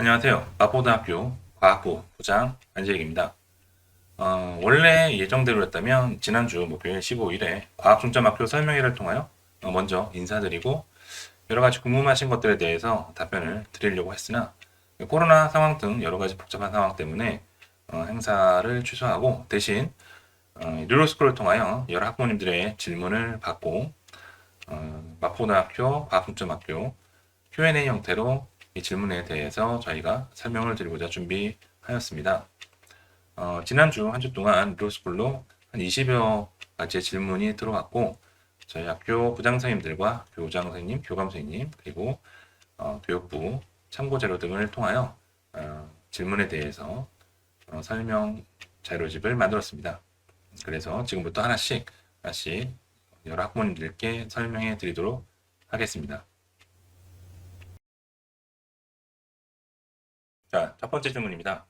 안녕하세요. 마포대학교 과학부 부장 안재익입니다. 원래 예정대로였다면 지난주 목요일 15일에 과학중점학교 설명회를 통하여 먼저 인사드리고 여러 가지 궁금하신 것들에 대해서 답변을 드리려고 했으나 코로나 상황 등 여러 가지 복잡한 상황 때문에 행사를 취소하고 대신 뉴로스쿨을 통하여 여러 학부모님들의 질문을 받고 마포대학교 과학중점학교 Q&A 형태로 이 질문에 대해서 저희가 설명을 드리고자 준비하였습니다. 지난주 한 주 동안 로스쿨로 한 20여 가지의 질문이 들어왔고 저희 학교 부장 선생님들과 교장 선생님, 교감 선생님 그리고 교육부 참고 자료 등을 통하여 질문에 대해서 설명 자료집을 만들었습니다. 그래서 지금부터 하나씩 여러 학부모님들께 설명해 드리도록 하겠습니다. 자, 첫 번째 질문입니다.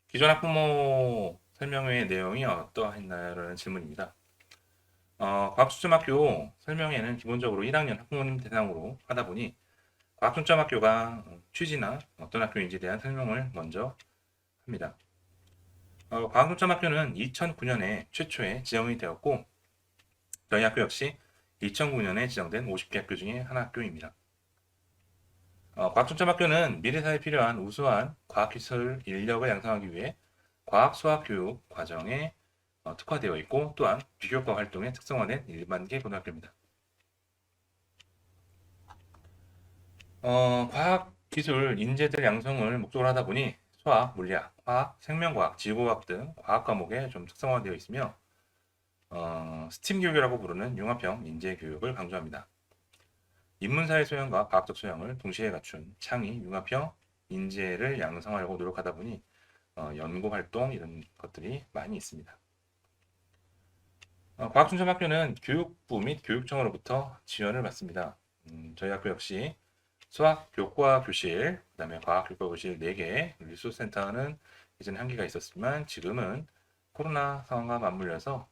기존 학부모 설명회의 내용이 어떠했나요?라는 질문입니다. 과학초점학교 설명회는 기본적으로 1학년 학부모님 대상으로 하다 보니 과학초점학교가 취지나 어떤 학교인지에 대한 설명을 먼저 합니다. 과학초점학교는 2009년에 최초에 지정이 되었고 저희 학교 역시 2009년에 지정된 50개 학교 중에 한 학교입니다. 과학초점학교는 미래사회에 필요한 우수한 과학기술 인력을 양성하기 위해 과학 수학 교육 과정에 특화되어 있고 또한 비교과 활동에 특성화된 일반계 고등학교입니다. 과학 기술 인재들 양성을 목적으로 하다 보니 수학, 물리학, 화학, 생명과학, 지구과학 등 과학 과목에 좀 특성화되어 있으며 스팀 교육이라고 부르는 융합형 인재 교육을 강조합니다. 인문사회 소양과 과학적 소양을 동시에 갖춘 창의 융합형 인재를 양성하려고 노력하다 보니 연구 활동 이런 것들이 많이 있습니다. 과학중점학교는 교육부 및 교육청으로부터 지원을 받습니다. 저희 학교 역시 수학 교과 교실, 그다음에 과학 교과 교실 4개, 리소스센터는 예전에 1개가 있었지만 지금은 코로나 상황과 맞물려서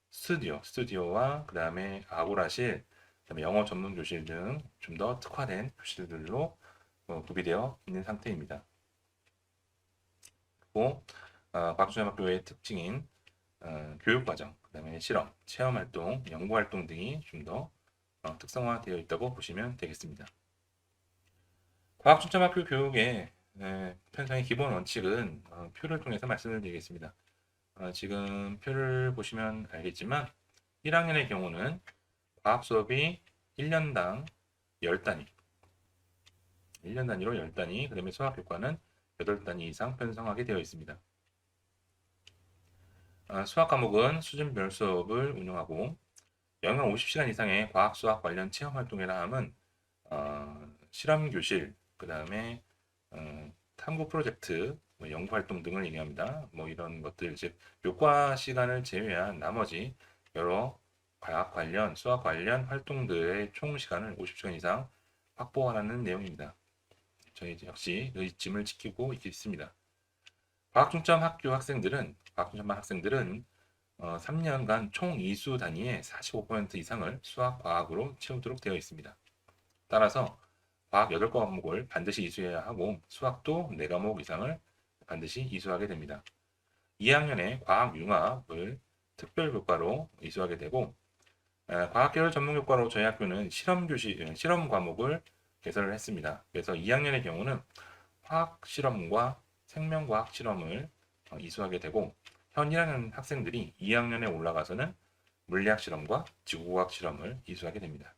스튜디오와 그다음에 아고라실, 그다음에 영어 전문 교실 등 좀 더 특화된 교실들로 구비되어 있는 상태입니다. 그리고 과학중점학교의 특징인 교육과정, 그다음에 실험, 체험활동, 연구활동 등이 좀 더 특성화되어 있다고 보시면 되겠습니다. 과학중점학교 교육의 편성의 기본 원칙은 표를 통해서 말씀을 드리겠습니다. 지금 표를 보시면 알겠지만 1학년의 경우는 과학 수업이 1년당 10단위, 1년 단위로 10단위, 그 다음에 수학 교과는 8단위 이상 편성하게 되어 있습니다. 수학 과목은 수준별 수업을 운영하고 연간 50시간 이상의 과학 수학 관련 체험 활동이라 함은 실험 교실, 그 다음에 탐구 프로젝트, 연구 활동 등을 얘기합니다. 뭐 이런 것들 즉 교과 시간을 제외한 나머지 여러 과학 관련, 수학 관련 활동들의 총 시간을 50시간 이상 확보하라는 내용입니다. 저희 역시 의지을 지키고 있습니다. 과학중점 학생들은 3년간 총 이수 단위의 45% 이상을 수학, 과학으로 채우도록 되어 있습니다. 따라서 과학 8과목을 반드시 이수해야 하고 수학도 4과목 이상을 반드시 이수하게 됩니다. 2학년에 과학 융합을 특별교과로 이수하게 되고 과학계열 전문교과로 저희 학교는 실험 과목을 개설을 했습니다. 그래서 2학년의 경우는 화학 실험과 생명과학 실험을 이수하게 되고 현 1학년 학생들이 2학년에 올라가서는 물리학 실험과 지구과학 실험을 이수하게 됩니다.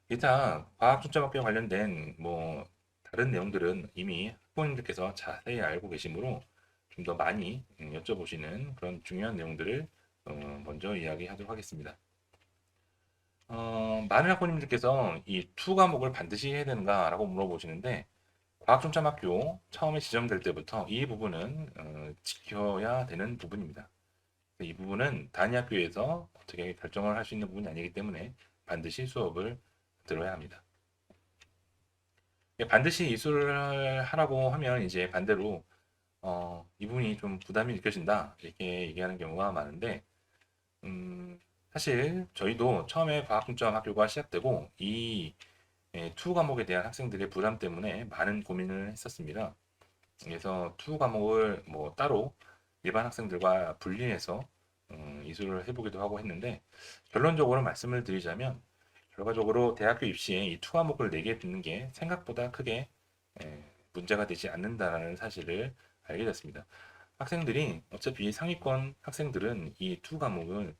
기타 과학중점학교 관련된 다른 내용들은 이미 학부모님들께서 자세히 알고 계시므로 좀 더 많이 여쭤보시는 그런 중요한 내용들을 먼저 이야기하도록 하겠습니다. 많은 학부모님들께서 이 투 과목을 반드시 해야 되는가라고 물어보시는데 과학중점학교 처음에 지정될 때부터 이 부분은 지켜야 되는 부분입니다. 이 부분은 단위 학교에서 어떻게 결정을 할 수 있는 부분이 아니기 때문에 반드시 수업을 들어야 합니다. 반드시 이수를 하라고 하면 이제 반대로 이 부분이 좀 부담이 느껴진다 이렇게 얘기하는 경우가 많은데 사실 저희도 처음에 과학중점 학교가 시작되고 이 투 과목에 대한 학생들의 부담 때문에 많은 고민을 했었습니다. 그래서 투 과목을 뭐 따로 일반 학생들과 분리해서 이수를 해보기도 하고 했는데, 결론적으로 말씀을 드리자면 결과적으로 대학교 입시에 이 투 과목을 4개 듣는 게 생각보다 크게 문제가 되지 않는다는 사실을 알게 됐습니다. 학생들이 어차피 상위권 학생들은 이 투 과목을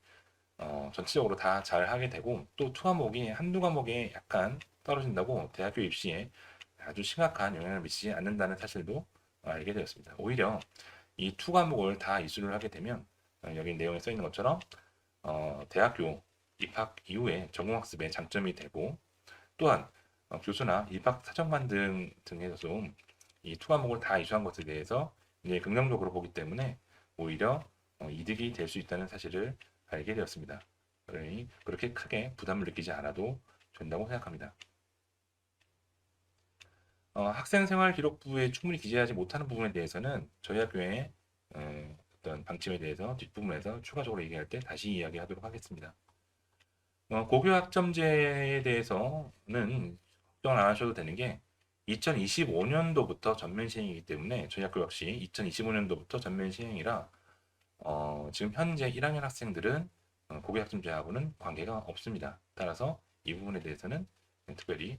전체적으로 다 잘 하게 되고, 또 투 과목이 한두 과목에 약간 떨어진다고 대학교 입시에 아주 심각한 영향을 미치지 않는다는 사실도 알게 되었습니다. 오히려 이 투 과목을 다 이수를 하게 되면 여기 내용에 써 있는 것처럼 대학교 입학 이후에 전공학습에 장점이 되고, 또한 교수나 입학 사정관 등에서 이 투 과목을 다 이수한 것에 대해서 이제 긍정적으로 보기 때문에 오히려 이득이 될 수 있다는 사실을 알게 되었습니다. 그러니 그렇게 크게 부담을 느끼지 않아도 된다고 생각합니다. 학생생활기록부에 충분히 기재하지 못하는 부분에 대해서는 저희 학교의 어떤 방침에 대해서 뒷부분에서 추가적으로 얘기할 때 다시 이야기하도록 하겠습니다. 고교 학점제에 대해서는 걱정 안 하셔도 되는 게 2025년도부터 전면 시행이기 때문에 저희 학교 역시 2025년도부터 전면 시행이라 지금 현재 1학년 학생들은 고교 학점제하고는 관계가 없습니다. 따라서 이 부분에 대해서는 특별히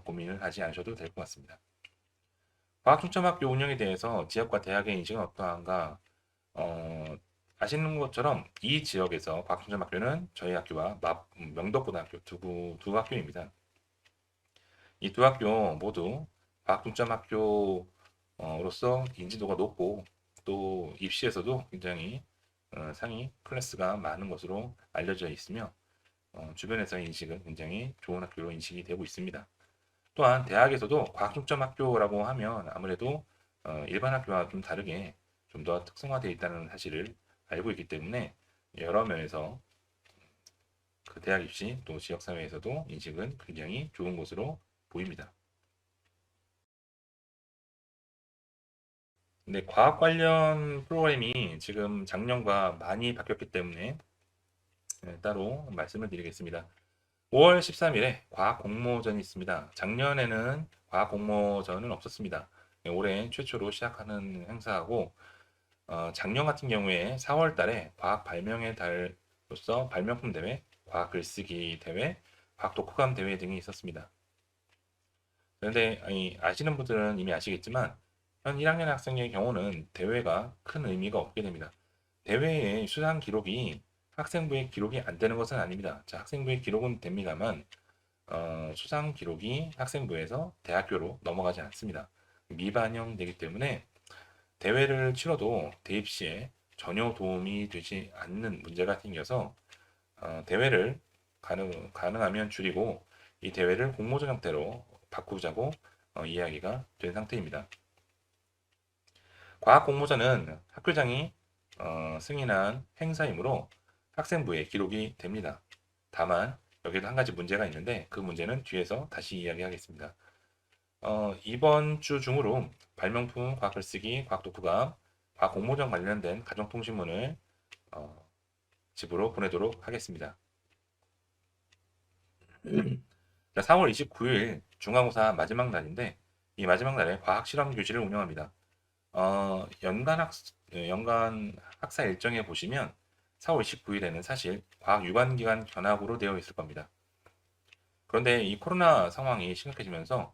고민을 하지 않으셔도 될 것 같습니다. 과학중점학교 운영에 대해서 지역과 대학의 인식은 어떠한가? 아시는 것처럼 이 지역에서 과학중점학교는 저희 학교와 명덕고등학교 두 학교입니다. 이 두 학교 모두 과학중점학교로서 인지도가 높고, 또 입시에서도 굉장히 상위 클래스가 많은 것으로 알려져 있으며, 주변에서의 인식은 굉장히 좋은 학교로 인식이 되고 있습니다. 또한 대학에서도 과학중점학교라고 하면 아무래도 일반 학교와 좀 다르게 좀 더 특성화되어 있다는 사실을 알고 있기 때문에 여러 면에서 그 대학 입시 또 지역사회에서도 인식은 굉장히 좋은 곳으로 보입니다. 근데 과학 관련 프로그램이 지금 작년과 많이 바뀌었기 때문에 따로 말씀을 드리겠습니다. 5월 13일에 과학 공모전이 있습니다. 작년에는 과학 공모전은 없었습니다. 올해 최초로 시작하는 행사하고, 작년 같은 경우에 4월 달에 과학 발명의 달로서 발명품 대회, 과학 글쓰기 대회, 과학 독후감 대회 등이 있었습니다. 그런데 아시는 분들은 이미 아시겠지만 현 1학년 학생의 경우는 대회가 큰 의미가 없게 됩니다. 대회의 수상 기록이 학생부의 기록이 안 되는 것은 아닙니다. 자, 학생부의 기록은 됩니다만 수상 기록이 학생부에서 대학교로 넘어가지 않습니다. 미반영되기 때문에 대회를 치러도 대입 시에 전혀 도움이 되지 않는 문제가 생겨서 대회를 가능하면 줄이고 이 대회를 공모전 형태로 바꾸자고 이야기가 된 상태입니다. 과학 공모전은 학교장이 승인한 행사이므로 학생부에 기록이 됩니다. 다만 여기도 한 가지 문제가 있는데 그 문제는 뒤에서 다시 이야기하겠습니다. 이번 주 중으로 발명품, 과학 글쓰기, 과학 독후감, 과학 공모전 관련된 가정통신문을 집으로 보내도록 하겠습니다. 자, 4월 29일 중간고사 마지막 날인데 이 마지막 날에 과학 실험 교실을 운영합니다. 연간 학사 일정에 보시면 4월 29일에는 사실 과학 유관기관 견학으로 되어 있을 겁니다. 그런데 이 코로나 상황이 심각해지면서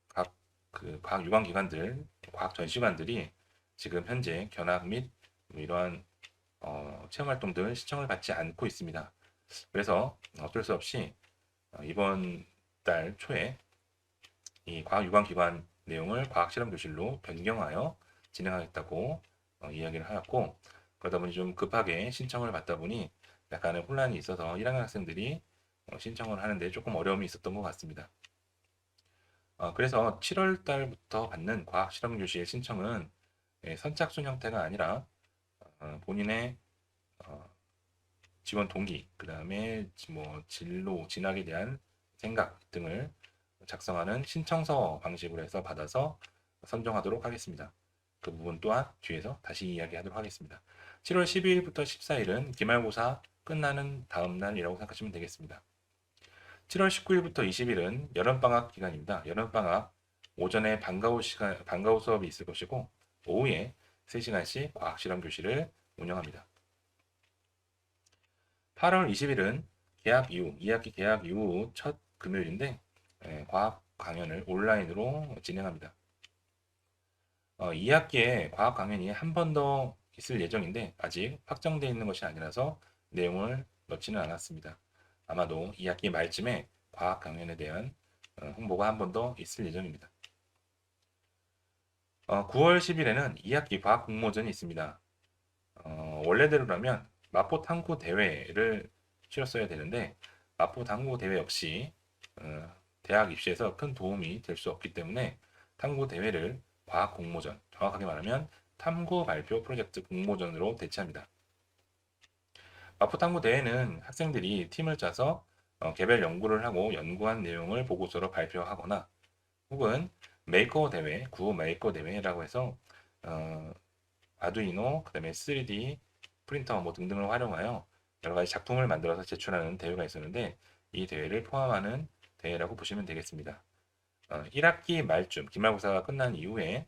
각 그 과학 유관기관들, 과학 전시관들이 지금 현재 견학 및 이러한 체험 활동들 신청을 받지 않고 있습니다. 그래서 어쩔 수 없이 이번 달 초에 이 과학 유관기관 내용을 과학 실험 교실로 변경하여 진행하겠다고 이야기를 하였고, 그러다 보니 좀 급하게 신청을 받다 보니 약간의 혼란이 있어서 1학년 학생들이 신청을 하는데 조금 어려움이 있었던 것 같습니다. 그래서 7월 달부터 받는 과학 실험 교실 신청은 선착순 형태가 아니라 본인의 지원 동기, 그 다음에 뭐 진로, 진학에 대한 생각 등을 작성하는 신청서 방식으로 해서 받아서 선정하도록 하겠습니다. 그 부분 또한 뒤에서 다시 이야기하도록 하겠습니다. 7월 12일부터 14일은 기말고사 끝나는 다음 날이라고 생각하시면 되겠습니다. 7월 19일부터 20일은 여름방학 기간입니다. 여름방학 오전에 방과후 수업이 있을 것이고 오후에 3시간씩 과학실험 교실을 운영합니다. 8월 20일은 개학 이후, 2학기 개학 이후 첫 금요일인데 과학 강연을 온라인으로 진행합니다. 2학기에 과학 강연이 한 번 더 있을 예정인데 아직 확정되어 있는 것이 아니라서 내용을 넣지는 않았습니다. 아마도 2학기 말쯤에 과학 강연에 대한 홍보가 한 번 더 있을 예정입니다. 9월 10일에는 2학기 과학 공모전이 있습니다. 원래대로라면 마포 탐구 대회를 치렀어야 되는데 마포 탐구 대회 역시 대학 입시에서 큰 도움이 될 수 없기 때문에 탐구 대회를 과학 공모전, 정확하게 말하면 탐구 발표 프로젝트 공모전으로 대체합니다. 마포 탐구 대회는 학생들이 팀을 짜서 개별 연구를 하고 연구한 내용을 보고서로 발표하거나 혹은 메이커 대회, 구호 메이커 대회라고 해서 아두이노, 그다음에 3D 프린터 뭐 등등을 활용하여 여러 가지 작품을 만들어서 제출하는 대회가 있었는데 이 대회를 포함하는 대회라고 보시면 되겠습니다. 1학기 말쯤 기말고사가 끝난 이후에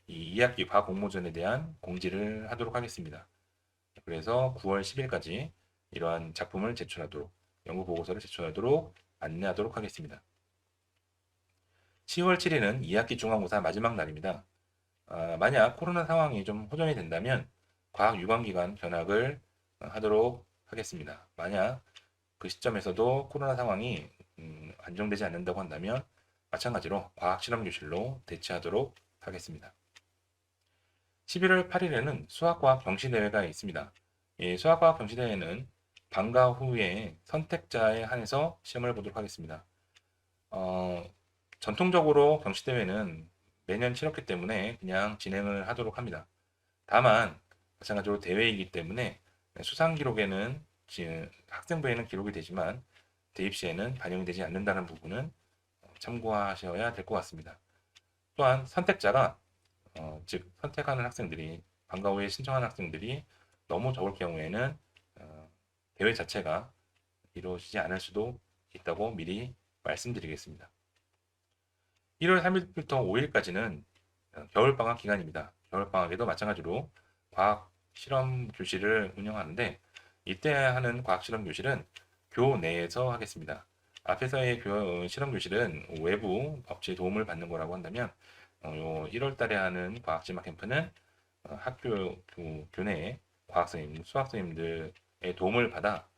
이 2학기 과학 공모전에 대한 공지를 하도록 하겠습니다. 그래서 9월 10일까지 이러한 작품을 제출하도록 연구 보고서를 제출하도록 안내하도록 하겠습니다. 10월 7일은 2학기 중간고사 마지막 날입니다. 만약 코로나 상황이 좀 호전이 된다면 과학 유관기관 견학을 하도록 하겠습니다. 만약 그 시점에서도 코로나 상황이 안정되지 않는다고 한다면 마찬가지로 과학 실험 교실로 대체하도록 하겠습니다. 11월 8일에는 수학과학 경시대회가 있습니다. 이 수학과학 경시대회는 방과 후에 선택자에 한해서 시험을 보도록 하겠습니다. 전통적으로 경시대회는 매년 치렀기 때문에 그냥 진행을 하도록 합니다. 다만 마찬가지로 대회이기 때문에 수상 기록에는 학생부에는 기록이 되지만 대입 시에는 반영이 되지 않는다는 부분은 참고하셔야 될 것 같습니다. 또한 선택자가 즉 선택하는 학생들이 방과 후에 신청하는 학생들이 너무 적을 경우에는 대회 자체가 이루어지지 않을 수도 있다고 미리 말씀드리겠습니다. 1월 3일부터 5일까지는 겨울방학 기간입니다. 겨울방학에도 마찬가지로 과학 실험 교실을 운영하는데 이때 하는 과학 실험 교실은 교내에서 하겠습니다. 앞에서의 실험 교실은 외부 업체의 도움을 받는 거라고 한다면 1월 달에 하는 과학 진학 캠프는 학교 교내에 과학 선생님, 수학 선생님들의 도움을 받아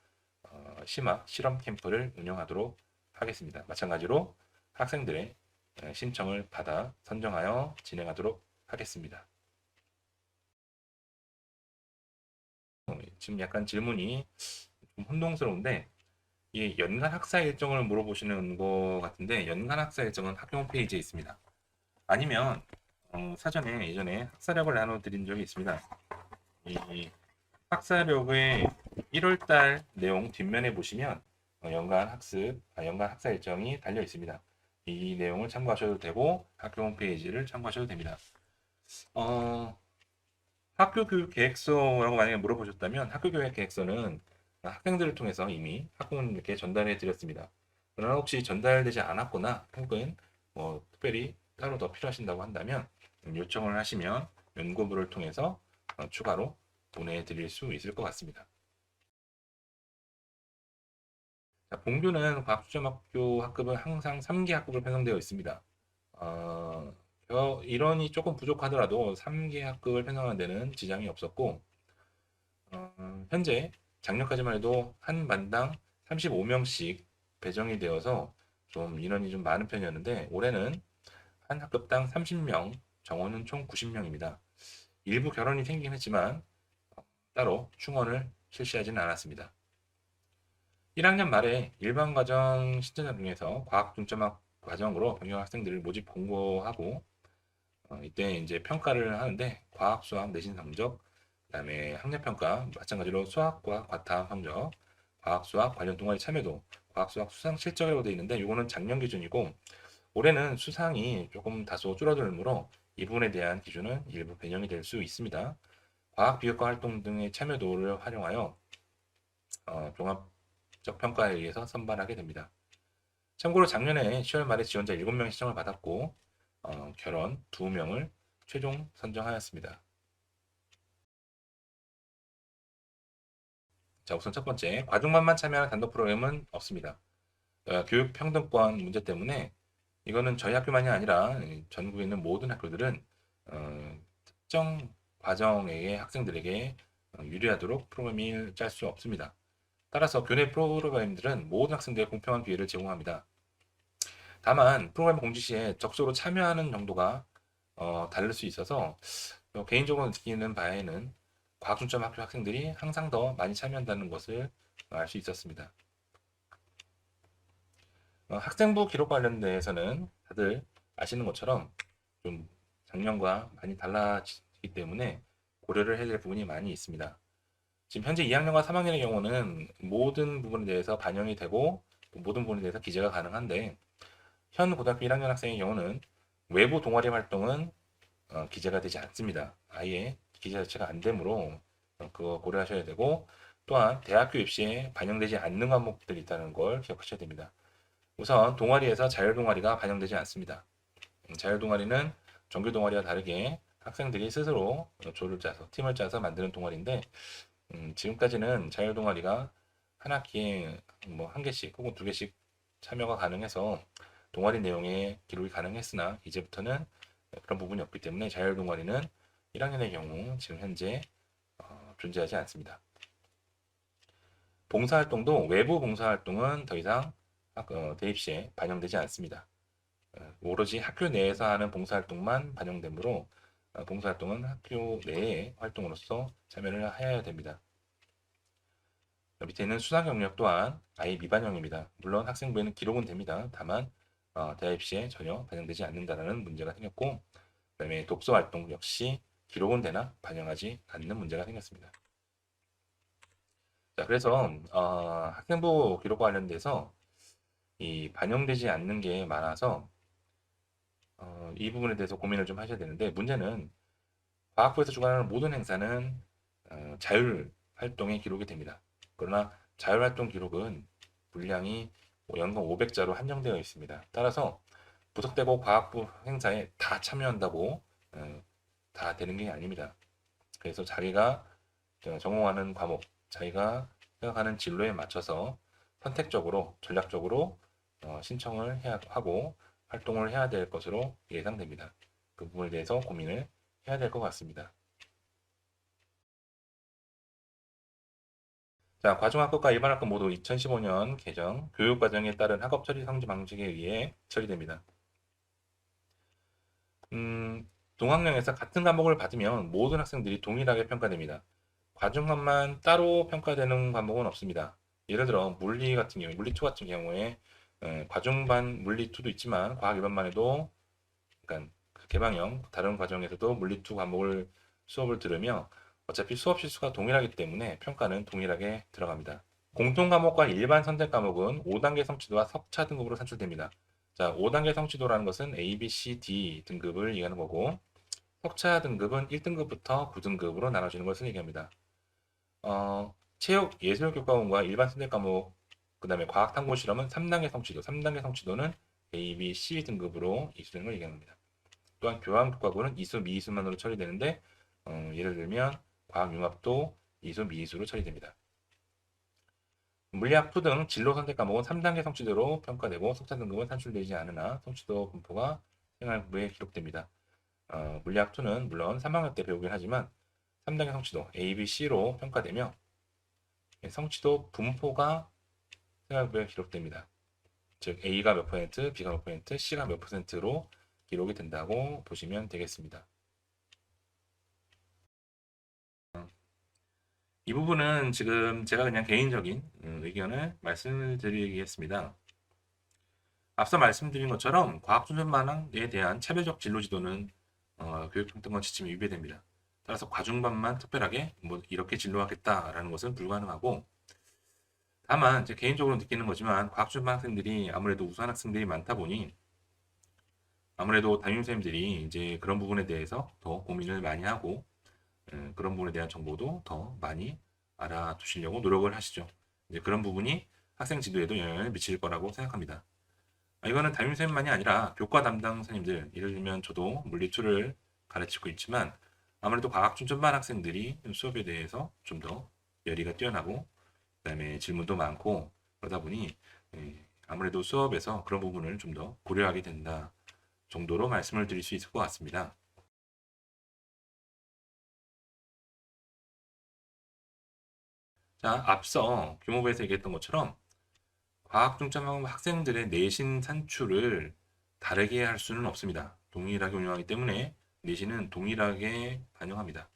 심화 실험 캠프를 운영하도록 하겠습니다. 마찬가지로 학생들의 신청을 받아 선정하여 진행하도록 하겠습니다. 지금 약간 질문이 좀 혼동스러운데 이 연간 학사 일정을 물어보시는 것 같은데 연간 학사 일정은 학교 홈페이지에 있습니다. 아니면 사전에 예전에 학사력을 나눠드린 적이 있습니다. 이 학사력의 1월달 내용 뒷면에 보시면 연간 학사 일정이 달려 있습니다. 이 내용을 참고하셔도 되고 학교 홈페이지를 참고하셔도 됩니다. 학교 교육 계획서라고 만약에 물어보셨다면 학교 교육 계획서는 학생들을 통해서 이미 학부모님께 전달해 드렸습니다. 그러나 혹시 전달되지 않았거나 혹은 뭐 특별히 따로 더 필요하신다고 한다면 요청을 하시면 연구부를 통해서 추가로 보내드릴 수 있을 것 같습니다. 자, 봉규는 과학수점학교 학급은 항상 3개 학급으로 편성되어 있습니다. 인원이 조금 부족하더라도 3개 학급을 편성하는 데는 지장이 없었고 현재 작년까지만 해도 한 반당 35명씩 배정이 되어서 좀 인원이 좀 많은 편이었는데 올해는 한 학급당 30명, 정원은 총 90명입니다. 일부 결혼이 생기긴 했지만 따로 충원을 실시하지는 않았습니다. 1학년 말에 일반 과정 신청자 중에서 과학 중점학 과정으로 변경 학생들을 모집 공고하고 이때 이제 평가를 하는데 과학, 수학 내신 성적, 그다음에 학력 평가 마찬가지로 수학과 과탐 성적, 과학, 수학 관련 동아리 참여도, 과학, 수학 수상 실적이라고 되어 있는데 이거는 작년 기준이고 올해는 수상이 조금 다소 줄어들므로 이 부분에 대한 기준은 일부 변경이 될 수 있습니다. 과학 비교과 활동 등의 참여도를 활용하여 종합 직접 평가에 의해서 선발하게 됩니다. 참고로 작년에 10월 말에 지원자 7명의 신청을 받았고 결원 2명을 최종 선정하였습니다. 자, 우선 첫 번째, 과중반만 참여하는 단독 프로그램은 없습니다. 교육 평등권 문제 때문에 이거는 저희 학교만이 아니라 전국에 있는 모든 학교들은 특정 과정의 학생들에게 유리하도록 프로그램을 짤 수 없습니다. 따라서 교내 프로그램들은 모든 학생들에게 공평한 기회를 제공합니다. 다만 프로그램 공지 시에 적극적으로 참여하는 정도가 다를 수 있어서 개인적으로 느끼는 바에는 과학중점 학교 학생들이 항상 더 많이 참여한다는 것을 알 수 있었습니다. 학생부 기록 관련돼서는 다들 아시는 것처럼 좀 작년과 많이 달라지기 때문에 고려를 해야 될 부분이 많이 있습니다. 지금 현재 2학년과 3학년의 경우는 모든 부분에 대해서 반영이 되고 모든 부분에 대해서 기재가 가능한데 현 고등학교 1학년 학생의 경우는 외부 동아리 활동은 기재가 되지 않습니다. 아예 기재 자체가 안 되므로 그거 고려하셔야 되고 또한 대학교 입시에 반영되지 않는 과목들이 있다는 걸 기억하셔야 됩니다. 우선 동아리에서 자율동아리가 반영되지 않습니다. 자율동아리는 정규동아리와 다르게 학생들이 스스로 조를 짜서 팀을 짜서 만드는 동아리인데 지금까지는 자율동아리가 한 학기에 뭐 한 개씩 혹은 두 개씩 참여가 가능해서 동아리 내용에 기록이 가능했으나 이제부터는 그런 부분이 없기 때문에 자율동아리는 1학년의 경우 지금 현재 존재하지 않습니다. 봉사활동도 외부 봉사활동은 더 이상 대입시에 반영되지 않습니다. 오로지 학교 내에서 하는 봉사활동만 반영되므로 봉사활동은 학교 내의 활동으로서 참여를 해야 됩니다. 밑에 있는 수상 경력 또한 아예 미반영입니다. 물론 학생부에는 기록은 됩니다. 다만 대입시에 전혀 반영되지 않는다는 문제가 생겼고 그다음에 독서 활동 역시 기록은 되나 반영하지 않는 문제가 생겼습니다. 자, 그래서 학생부 기록과 관련돼서 이 반영되지 않는 게 많아서 이 부분에 대해서 고민을 좀 하셔야 되는데 문제는 과학부에서 주관하는 모든 행사는 자율 활동에 기록이 됩니다. 그러나 자율 활동 기록은 분량이 연간 500자로 한정되어 있습니다. 따라서 부속되고 과학부 행사에 다 참여한다고 다 되는 게 아닙니다. 그래서 자기가 전공하는 과목, 자기가 생각하는 진로에 맞춰서 선택적으로 전략적으로 신청을 해야 하고 활동을 해야 될 것으로 예상됩니다. 그 부분에 대해서 고민을 해야 될 것 같습니다. 자, 과중학급과 일반학급 모두 2015년 개정 교육과정에 따른 학업 처리 성지 방식에 의해 처리됩니다. 동학령에서 같은 과목을 받으면 모든 학생들이 동일하게 평가됩니다. 과중반만 따로 평가되는 과목은 없습니다. 예를 들어 물리 같은 경우, 물리2 같은 경우에 과중반 물리2도 있지만 과학 일반만 해도 그러니까 개방형 다른 과정에서도 물리2 과목을 수업을 들으며 어차피 수업 실수가 동일하기 때문에 평가는 동일하게 들어갑니다. 공통 과목과 일반 선택 과목은 5단계 성취도와 석차 등급으로 산출됩니다. 자, 5단계 성취도라는 것은 A, B, C, D 등급을 얘기하는 거고 석차 등급은 1등급부터 9등급으로 나눠지는 것을 얘기합니다. 체육, 예술 교과원과 일반 선택 과목, 그 다음에 과학 탐구 실험은 3단계 성취도, 3단계 성취도는 A, B, C 등급으로 이수되는 걸 얘기합니다. 또한 교환 교과고는 이수, 미이수만으로 처리되는데 예를 들면 과학 융합도 이수, 미이수로 처리됩니다. 물리학, 푸 등 진로 선택 과목은 3단계 성취도로 평가되고 석차 등급은 산출되지 않으나 성취도 분포가 생활부에 기록됩니다. 물리학 2는 물론 3학년 때 배우긴 하지만 3단계 성취도 A, B, C로 평가되며 성취도 분포가 생활부에 기록됩니다. 즉 A가 몇 퍼센트, B가 몇 퍼센트, C가 몇 퍼센트로 기록이 된다고 보시면 되겠습니다. 이 부분은 지금 제가 그냥 개인적인 의견을 말씀을 드리겠습니다. 앞서 말씀드린 것처럼 과학순전반항에 대한 차별적 진로 지도는 교육평등권 지침에 위배됩니다. 따라서 과중반만 특별하게 뭐 이렇게 진로하겠다라는 것은 불가능하고 다만 제 개인적으로 느끼는 거지만 과학순반 학생들이 아무래도 우수한 학생들이 많다 보니 아무래도 담임선생님들이 이제 그런 부분에 대해서 더 고민을 많이 하고 그런 부분에 대한 정보도 더 많이 알아두시려고 노력을 하시죠. 이제 그런 부분이 학생 지도에도 영향을 미칠 거라고 생각합니다. 이거는 담임선생님만이 아니라 교과 담당 선생님들, 예를 들면 저도 물리2를 가르치고 있지만 아무래도 과학 중점반 학생들이 수업에 대해서 좀 더 열의가 뛰어나고 그다음에 질문도 많고 그러다 보니 아무래도 수업에서 그런 부분을 좀 더 고려하게 된다 정도로 말씀을 드릴 수 있을 것 같습니다. 자, 앞서 교무부에서 얘기했던 것처럼 과학 중점 학생들의 내신 산출을 다르게 할 수는 없습니다. 동일하게 운영하기 때문에 내신은 동일하게 반영합니다.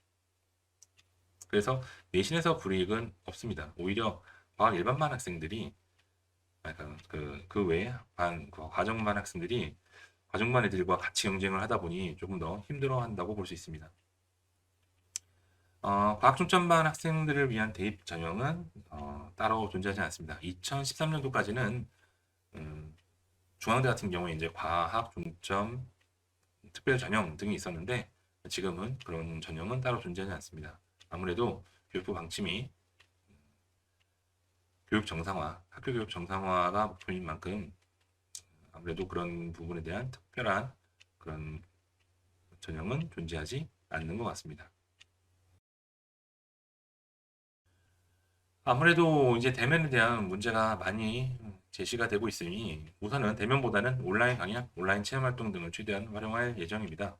그래서 내신에서 불이익은 없습니다. 오히려 과학 일반반 학생들이 약간 그 외에 과정반 학생들이 과정반 애들과 같이 경쟁을 하다 보니 조금 더 힘들어한다고 볼 수 있습니다. 과학 중점반 학생들을 위한 대입 전형은 따로 존재하지 않습니다. 2013년도까지는 중앙대 같은 경우에 이제 과학 중점 특별 전형 등이 있었는데 지금은 그런 전형은 따로 존재하지 않습니다. 아무래도 교육부 방침이 교육 정상화, 학교 교육 정상화가 목표인 만큼 아무래도 그런 부분에 대한 특별한 그런 전형은 존재하지 않는 것 같습니다. 아무래도 이제 대면에 대한 문제가 많이 제시가 되고 있으니 우선은 대면보다는 온라인 강약, 온라인 체험 활동 등을 최대한 활용할 예정입니다.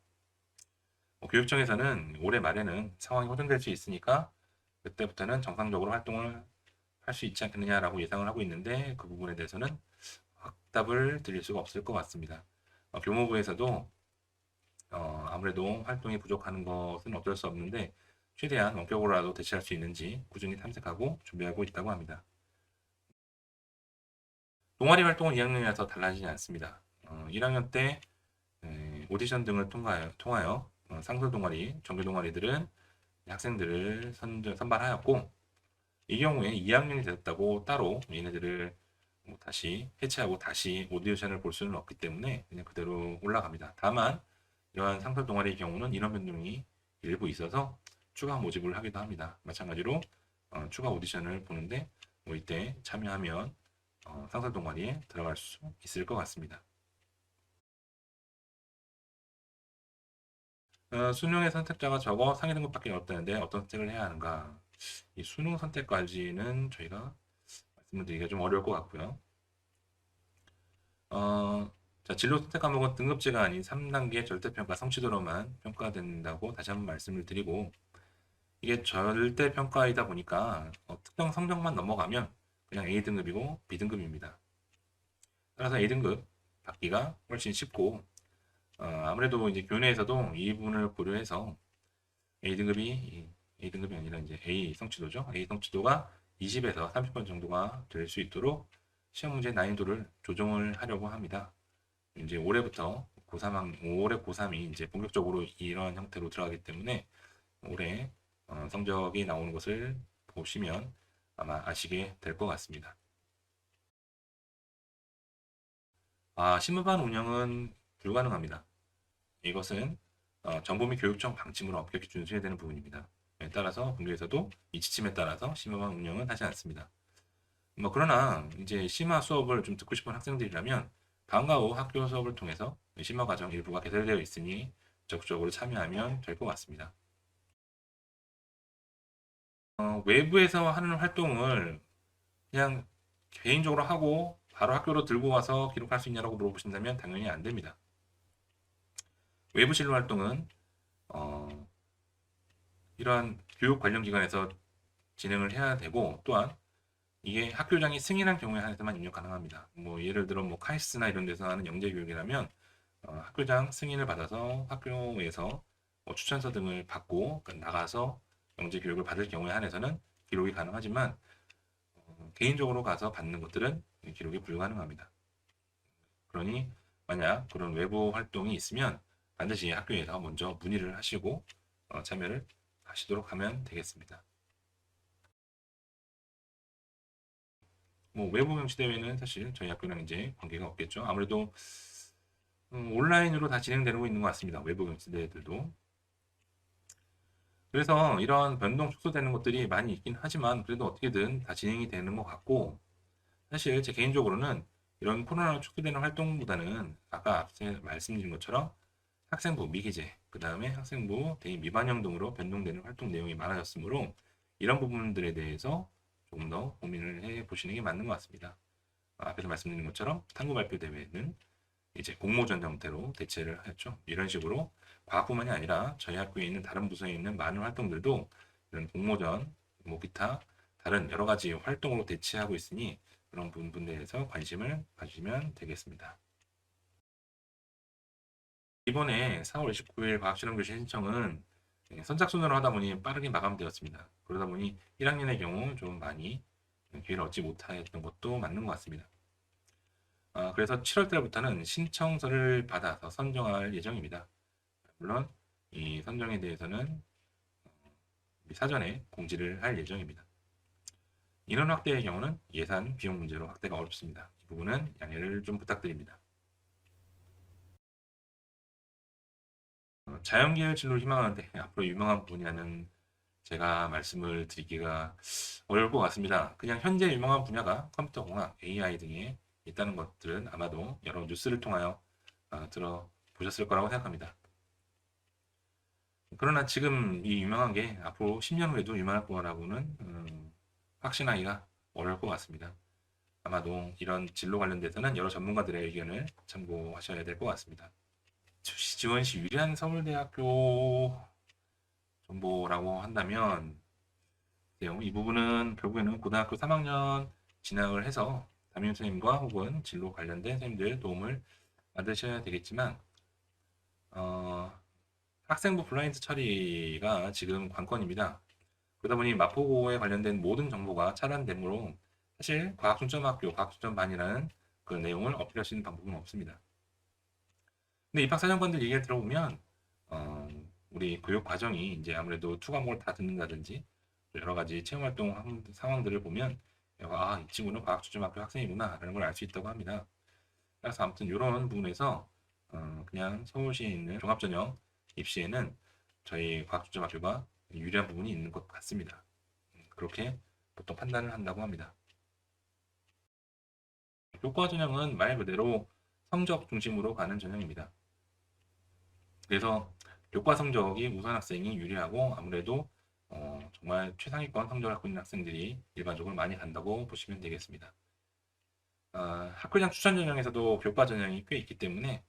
교육청에서는 올해 말에는 상황이 호전될 수 있으니까 그때부터는 정상적으로 활동을 할 수 있지 않겠느냐라고 예상을 하고 있는데 그 부분에 대해서는 확답을 드릴 수가 없을 것 같습니다. 교무부에서도 아무래도 활동이 부족하는 것은 어쩔 수 없는데 최대한 원격으로라도 대체할 수 있는지 꾸준히 탐색하고 준비하고 있다고 합니다. 동아리 활동은 2학년이라서 달라지지 않습니다. 1학년 때 오디션 등을 통하여 상설 동아리, 정규 동아리들은 학생들을 선발하였고 이 경우에 2학년이 되었다고 따로 얘네들을 다시 해체하고 다시 오디션을 볼 수는 없기 때문에 그냥 그대로 올라갑니다. 다만 이러한 상설 동아리의 경우는 인원 변동이 일부 있어서 추가 모집을 하기도 합니다. 마찬가지로 추가 오디션을 보는데 이때 참여하면 상설 동아리에 들어갈 수 있을 것 같습니다. 수능의 선택자가 적어 상위 등급받기 어렵다는데 어떤 선택을 해야 하는가? 이 수능 선택까지는 저희가 말씀을 드리기가 좀 어려울 것 같고요. 자, 진로 선택 과목은 등급제가 아닌 3단계 절대평가 성취도로만 평가된다고 다시 한번 말씀을 드리고 이게 절대평가이다 보니까 특정 성적만 넘어가면 그냥 A등급이고 B등급입니다. 따라서 A등급 받기가 훨씬 쉽고 아무래도 이제 교내에서도 이 부분을 고려해서 A등급이 아니라 이제 A 성취도죠. A 성취도가 20에서 30번 정도가 될 수 있도록 시험 문제 난이도를 조정을 하려고 합니다. 이제 올해부터 올해 고3이 이제 본격적으로 이런 형태로 들어가기 때문에 올해 성적이 나오는 것을 보시면 아마 아시게 될 것 같습니다. 신문반 운영은 불가능합니다. 이것은 정부 및 교육청 방침으로 엄격히 준수해야 되는 부분입니다. 따라서 본교에서도 이 지침에 따라서 심화반 운영은 하지 않습니다. 그러나 이제 심화 수업을 좀 듣고 싶은 학생들이라면 방과 후 학교 수업을 통해서 심화 과정 일부가 개설되어 있으니 적극적으로 참여하면 될 것 같습니다. 외부에서 하는 활동을 그냥 개인적으로 하고 바로 학교로 들고 와서 기록할 수 있냐고 물어보신다면 당연히 안 됩니다. 외부 진로 활동은 이러한 교육 관련 기관에서 진행을 해야 되고 또한 이게 학교장이 승인한 경우에 한해서만 입력 가능합니다. 예를 들어 카이스트나 이런 데서 하는 영재 교육이라면 학교장 승인을 받아서 학교에서 추천서 등을 받고 나가서 영재 교육을 받을 경우에 한해서는 기록이 가능하지만 개인적으로 가서 받는 것들은 기록이 불가능합니다. 그러니 만약 그런 외부 활동이 있으면 반드시 학교에서 먼저 문의를 하시고 참여를 하시도록 하면 되겠습니다. 외부 경시 대회는 사실 저희 학교랑 이제 관계가 없겠죠. 아무래도 온라인으로 다 진행되고 있는 것 같습니다. 외부 경시 대회들도. 그래서 이런 변동 축소되는 것들이 많이 있긴 하지만 그래도 어떻게든 다 진행이 되는 것 같고 사실 제 개인적으로는 이런 코로나 촉구되는 활동보다는 아까 앞서 말씀드린 것처럼 학생부 미기재, 그 다음에 학생부 대입 미반영 등으로 변동되는 활동 내용이 많아졌으므로 이런 부분들에 대해서 조금 더 고민을 해 보시는 게 맞는 것 같습니다. 앞에서 말씀드린 것처럼 탐구 발표 대회는 이제 공모전 형태로 대체를 했죠. 이런 식으로 과학뿐만이 아니라 저희 학교에 있는 다른 부서에 있는 많은 활동들도 이런 공모전, 뭐 기타 다른 여러 가지 활동으로 대체하고 있으니 그런 부분에 대해서 관심을 가지면 되겠습니다. 이번에 4월 29일 과학실험교실 신청은 선착순으로 하다 보니 빠르게 마감되었습니다. 그러다 보니 1학년의 경우 좀 많이 기회를 얻지 못했던 것도 맞는 것 같습니다. 그래서 7월 달부터는 신청서를 받아서 선정할 예정입니다. 물론 이 선정에 대해서는 사전에 공지를 할 예정입니다. 인원 확대의 경우는 예산, 비용 문제로 확대가 어렵습니다. 이 부분은 양해를 좀 부탁드립니다. 자연계열 진로를 희망하는데 앞으로 유망한 분야는 제가 말씀을 드리기가 어려울 것 같습니다. 그냥 현재 유망한 분야가 컴퓨터공학, AI 등에 있다는 것들은 아마도 여러 뉴스를 통하여 들어보셨을 거라고 생각합니다. 그러나 지금 이 유명한 게 앞으로 10년 후에도 유명할 거라고는 확신하기가 어려울 것 같습니다. 아마도 이런 진로 관련돼서는 여러 전문가들의 의견을 참고하셔야 될 것 같습니다. 수시 지원 시 유리한 서울대학교 정보라고 한다면 이 부분은 결국에는 고등학교 3학년 진학을 해서 담임 선생님과 혹은 진로 관련된 선생님들 도움을 받으셔야 되겠지만 학생부 블라인드 처리가 지금 관건입니다. 그러다 보니 마포고에 관련된 모든 정보가 차단되므로 사실 과학중점학교, 과학중점반이라는 그 내용을 어필할 수 있는 방법은 없습니다. 근데 입학사정관들 얘기를 들어보면 어, 우리 교육 과정이 이제 아무래도 투 과목을 다 듣는다든지 여러 가지 체험활동 상황들을 보면 이 친구는 과학중점학교 학생이구나 라는 걸 알 수 있다고 합니다. 그래서 아무튼 이런 부분에서 그냥 서울시에 있는 종합전형 입시에는 저희 과학중점학교가 유리한 부분이 있는 것 같습니다. 그렇게 보통 판단을 한다고 합니다. 교과 전형은 말 그대로 성적 중심으로 가는 전형입니다. 그래서 교과 성적이 우수한 학생이 유리하고 아무래도 정말 최상위권 성적을 갖고 있는 학생들이 일반적으로 많이 간다고 보시면 되겠습니다. 학교장 추천 전형에서도 교과 전형이 꽤 있기 때문에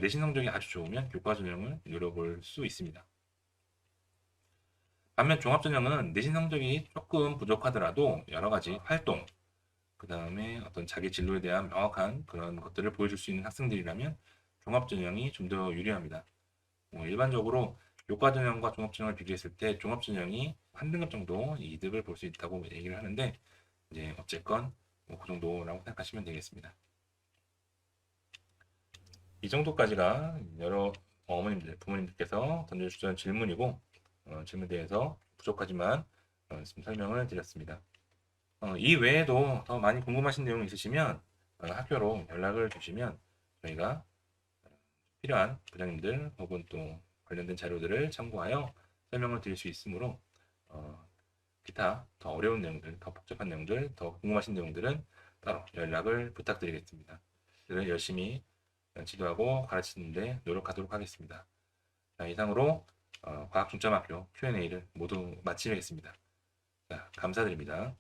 내신 성적이 아주 좋으면 교과 전형을 노려볼 수 있습니다. 반면 종합 전형은 내신 성적이 조금 부족하더라도 여러 가지 활동, 그 다음에 어떤 자기 진로에 대한 명확한 그런 것들을 보여줄 수 있는 학생들이라면 종합 전형이 좀 더 유리합니다. 일반적으로 교과 전형과 종합 전형을 비교했을 때 종합 전형이 한 등급 정도 이득을 볼 수 있다고 얘기를 하는데 이제 어쨌건 그 정도라고 생각하시면 되겠습니다. 이 정도까지가 여러 어머님들, 부모님들께서 던져주신 질문이고 질문에 대해서 부족하지만 지금 설명을 드렸습니다. 이 외에도 더 많이 궁금하신 내용 있으시면 학교로 연락을 주시면 저희가 필요한 부장님들 혹은 또 관련된 자료들을 참고하여 설명을 드릴 수 있으므로 기타 더 어려운 내용들, 더 복잡한 내용들, 더 궁금하신 내용들은 따로 연락을 부탁드리겠습니다. 열심히 지도하고 가르치는데 노력하도록 하겠습니다. 자, 이상으로 과학중점학교 Q&A를 모두 마치겠습니다. 자, 감사드립니다.